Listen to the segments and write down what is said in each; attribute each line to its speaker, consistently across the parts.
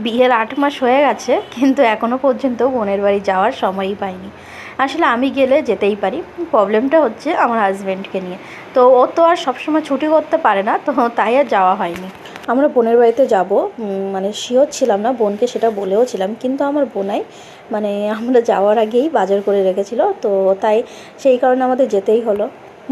Speaker 1: বিয়ের 8 মাস হয়ে গেছে, কিন্তু এখনও পর্যন্ত বোনের বাড়ি যাওয়ার সময়ই পাইনি। আসলে আমি গেলে যেতেই পারি, প্রবলেমটা হচ্ছে আমার হাজব্যান্ডকে নিয়ে। তো ও তো আর সবসময় ছুটি করতে পারে না, তো তাই আর যাওয়া হয়নি। আমরা বোনের বাড়িতে যাব, মানে শিওর ছিলাম না, বোনকে সেটা বলেও ছিলাম, কিন্তু আমার বোনাই মানে আমরা যাওয়ার আগেই বাজার করে রেখেছিল, তো তাই সেই কারণে আমাদের যেতেই হলো।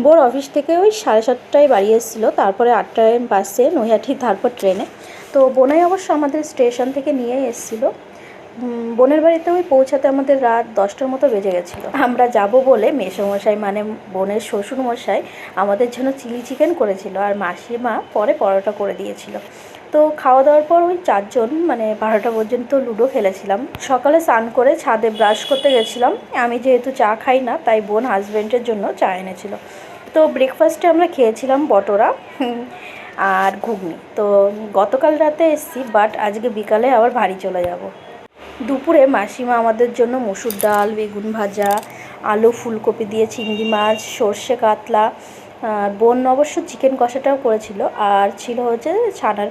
Speaker 1: বোর অফিস থেকে ওই 7:30টায় বাড়ি এসেছিলো, তারপরে 8টায় বাসে নৈহাটি, তারপর ট্রেনে। তো বোনাই অবশ্য আমাদের স্টেশন থেকে নিয়ে এসেছিলো। বোনের বাড়িতে ওই পৌঁছাতে আমাদের রাত 10টার মতো বেজে গেছিলো। আমরা যাব বলে মেসোমশাই মানে বোনের শ্বশুরমশাই আমাদের জন্য চিলি চিকেন করেছিল, আর মাসিমা পরে পরোটা করে দিয়েছিল। তো খাওয়া দাওয়ার পর ওই 4জন মানে 12টা পর্যন্ত লুডো খেলেছিলাম। সকালে স্নান করে ছাদে ব্রাশ করতে গেছিলাম। আমি যেহেতু চা খাই না, তাই বোন হাজব্যান্ডের জন্য চা এনেছিল। তো ব্রেকফাস্টে আমরা খেয়েছিলাম বটোরা আর ঘুগনি। তো গতকাল রাতে এসেছি, বাট আজকে বিকালে আবার বাড়ি চলে যাব। দুপুরে মাসিমা আমাদের জন্য মসুর ডাল, বেগুন ভাজা, আলু ফুলকপি দিয়ে চিংড়ি মাছ, সর্ষে কাতলা, আর বোন অবশ্য চিকেন কষাটাও করেছিল, আর ছিল হচ্ছে ছানার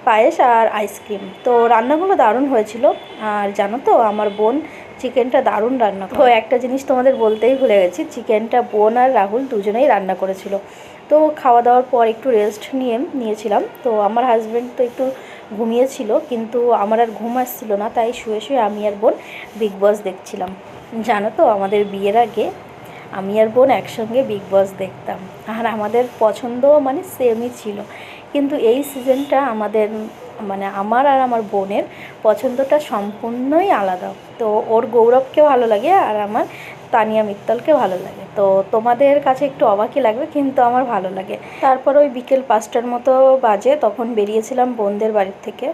Speaker 1: পায়েস আর আইসক্রিম। তো রান্নাগুলো দারুণ হয়েছিল। আর জানো তো, আমার বোন চিকেনটা দারুণ রান্না করে। তো একটা জিনিস তোমাদের বলতেই ভুলে গেছি, চিকেনটা বোন আর রাহুল দুজনেই রান্না করেছিল। তো খাওয়া দাওয়ার পর একটু রেস্ট নিয়েছিলাম। তো আমার হাজব্যান্ড তো একটু ঘুমিয়েছিল, কিন্তু আমার আর ঘুম আসছিল না, তাই শুয়ে শুয়ে আমি আর বোন বিগ বস দেখছিলাম। জানো তো, আমাদের বিয়ের আগে আমি আর বোন একসঙ্গে বিগ বস দেখতাম, আর আমাদের পছন্দ মানে সেমই ছিল। কিন্তু এই সিজনটা আমাদের মানে আমার আর আমার বোনের পছন্দটা সম্পূর্ণই আলাদা। তো ওর গৌরবকে ভালো লাগে, আর আমার তানিয়া মিত্তলকে ভালো লাগে। তো তোমাদের কাছে একটু অবাকই লাগবে, কিন্তু আমার ভালো লাগে। তারপর ওই বিকেল 5টার মতো বাজে, তখন বেরিয়েছিলাম বোনদের বাড়ির থেকে।